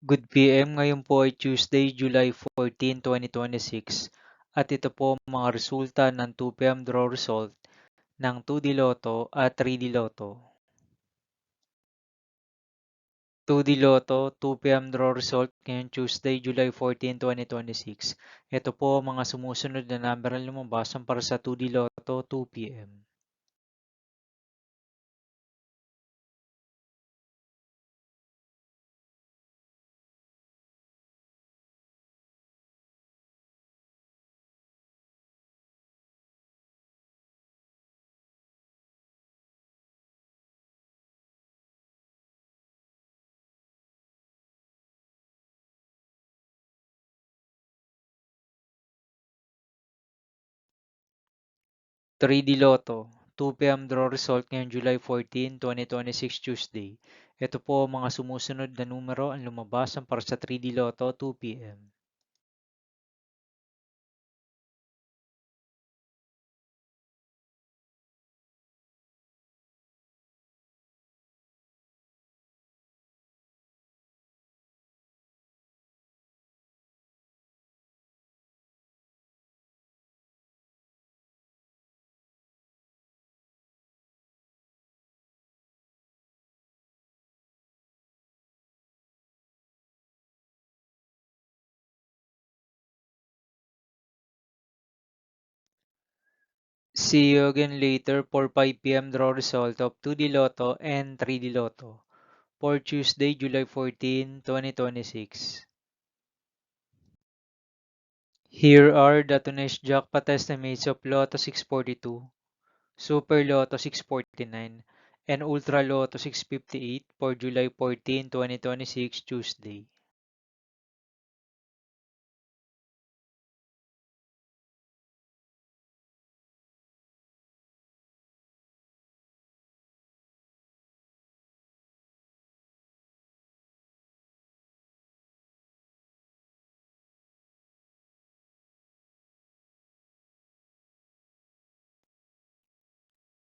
Good PM, ngayon po ay Tuesday, July 14, 2026 at ito po ang mga resulta ng 2 PM draw result ng 2D Lotto at 3D Lotto. 2D Lotto, 2 PM draw result ngayong Tuesday, July 14, 2026. Ito po ang mga sumusunod na number na lumabas para sa 2D Lotto 2 PM. 3D Lotto, 2 PM draw result ngayong July 14, 2026 Tuesday. Ito po ang mga sumusunod na numero ang lumabas para sa 3D Lotto 2 PM. 'See you again later for 5 PM draw result of 2D Lotto and 3D Lotto for Tuesday, July 14, 2026. Here are the today's jackpot estimates of Lotto 642, Super Lotto 649, and Ultra Lotto 658 for July 14, 2026 Tuesday.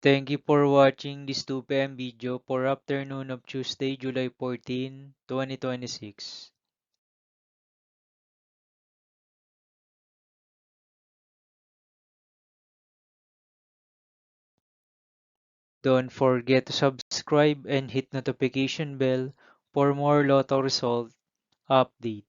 Thank you for watching this 2 PM video for afternoon of Tuesday, July 14, 2026. Don't forget to subscribe and hit notification bell for more Lotto result update.